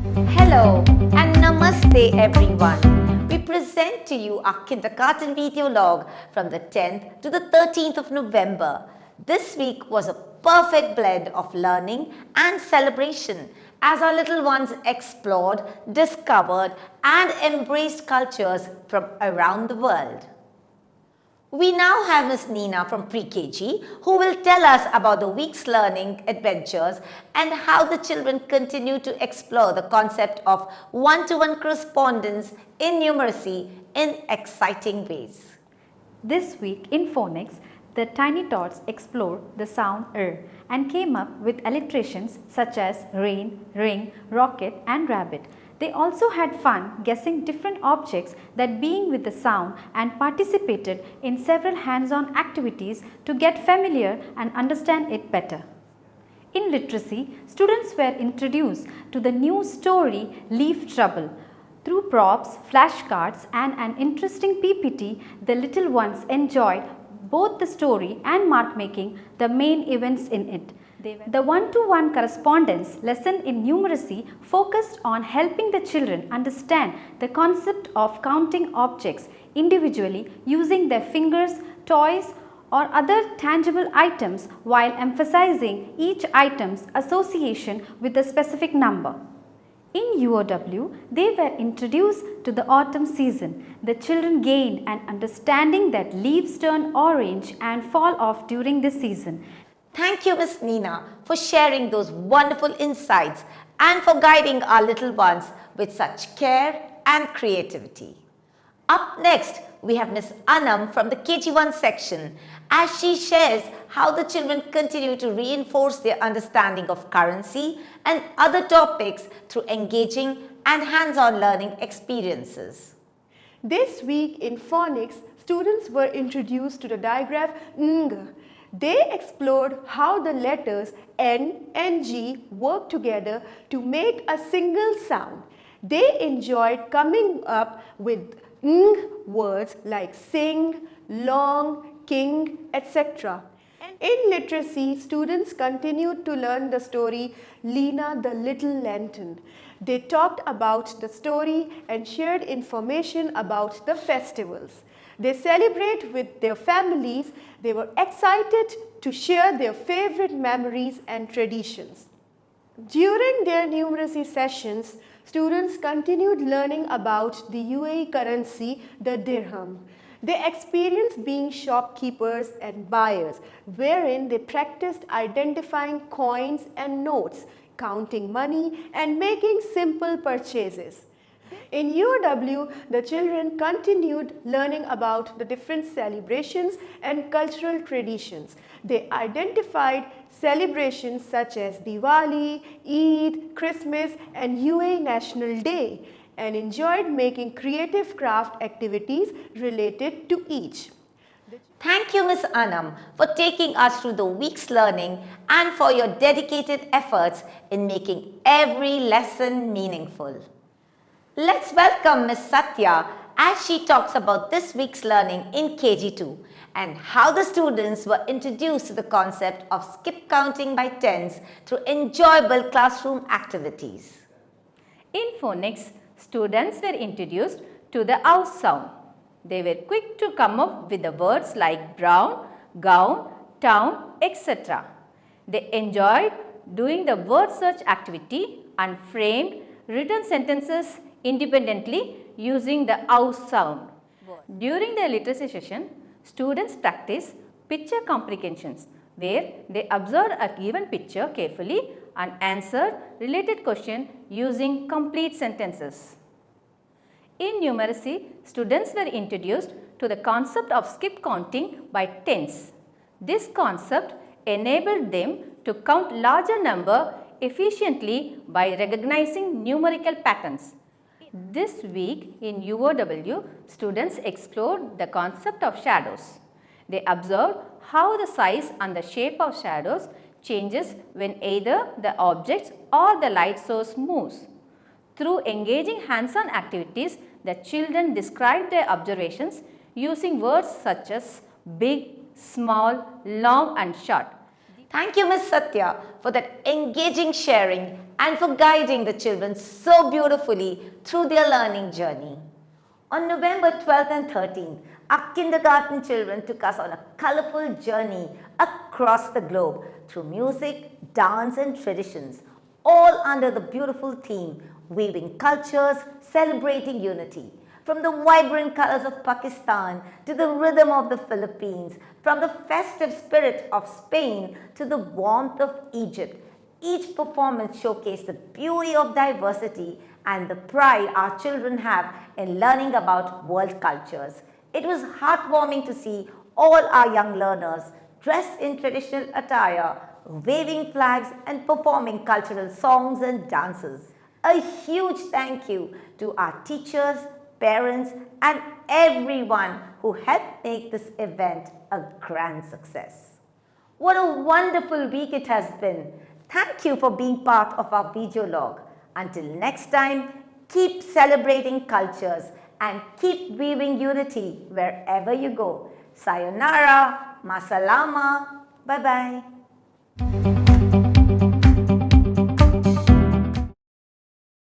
Hello and namaste everyone. We present to you our kindergarten video log from the 10th to the 13th of November. This week was a perfect blend of learning and celebration as our little ones explored, discovered and embraced cultures from around the world. We now have Miss Nina from Pre-KG who will tell us about the week's learning adventures and how the children continue to explore the concept of one-to-one correspondence in numeracy in exciting ways. This week in phonics, the tiny tots explored the sound r and came up with alliterations such as rain, ring, rocket and rabbit. They also had fun guessing different objects that being with the sound and participated in several hands-on activities to get familiar and understand it better. In literacy, students were introduced to the new story Leaf Trouble. Through props, flashcards and an interesting PPT, the little ones enjoyed both the story and mark making the main events in it. The one-to-one correspondence lesson in numeracy focused on helping the children understand the concept of counting objects individually using their fingers, toys or other tangible items while emphasizing each item's association with a specific number. In UOW, they were introduced to the autumn season. The children gained an understanding that leaves turn orange and fall off during this season. Thank you, Miss Nina, for sharing those wonderful insights and for guiding our little ones with such care and creativity. Up next, we have Miss Anam from the KG1 section as she shares how the children continue to reinforce their understanding of currency and other topics through engaging and hands-on learning experiences. This week in phonics, students were introduced to the digraph ng. They explored how the letters N and G work together to make a single sound. They enjoyed coming up with ng words like sing, long, king, etc. In literacy, students continued to learn the story Lena the Little Lantern. They talked about the story and shared information about the festivals. They celebrate with their families. They were excited to share their favorite memories and traditions. During their numeracy sessions, students continued learning about the UAE currency, the dirham. They experienced being shopkeepers and buyers, wherein they practiced identifying coins and notes, counting money and making simple purchases. In UOW, the children continued learning about the different celebrations and cultural traditions. They identified celebrations such as Diwali, Eid, Christmas and UAE National Day and enjoyed making creative craft activities related to each. Thank you, Miss Anam, for taking us through the week's learning and for your dedicated efforts in making every lesson meaningful. Let's welcome Miss Satya as she talks about this week's learning in KG2 and how the students were introduced to the concept of skip counting by tens through enjoyable classroom activities. In phonics, students were introduced to the ow sound. They were quick to come up with the words like brown, gown, town, etc. They enjoyed doing the word search activity and framed written sentences independently using the ow sound. During the literacy session, students practiced picture comprehensions where they observed a given picture carefully and answered related question using complete sentences. In numeracy, students were introduced to the concept of skip counting by tens. This concept enabled them to count larger number efficiently by recognizing numerical patterns. This week in UOW, students explored the concept of shadows. They observed how the size and the shape of shadows changes when either the object or the light source moves. Through engaging hands-on activities, the children described their observations using words such as big, small, long and short. Thank you, Miss Satya, for that engaging sharing and for guiding the children so beautifully through their learning journey. On November 12th and 13th, our kindergarten children took us on a colorful journey across the globe through music, dance and traditions, all under the beautiful theme, weaving cultures, celebrating unity. From the vibrant colors of Pakistan to the rhythm of the Philippines, from the festive spirit of Spain to the warmth of Egypt, each performance showcased the beauty of diversity and the pride our children have in learning about world cultures. It was heartwarming to see all our young learners dressed in traditional attire, waving flags and performing cultural songs and dances. A huge thank you to our teachers, parents and everyone who helped make this event a grand success. What a wonderful week it has been. Thank you for being part of our video log. Until next time, keep celebrating cultures and keep weaving unity wherever you go. Sayonara, masalama, bye-bye.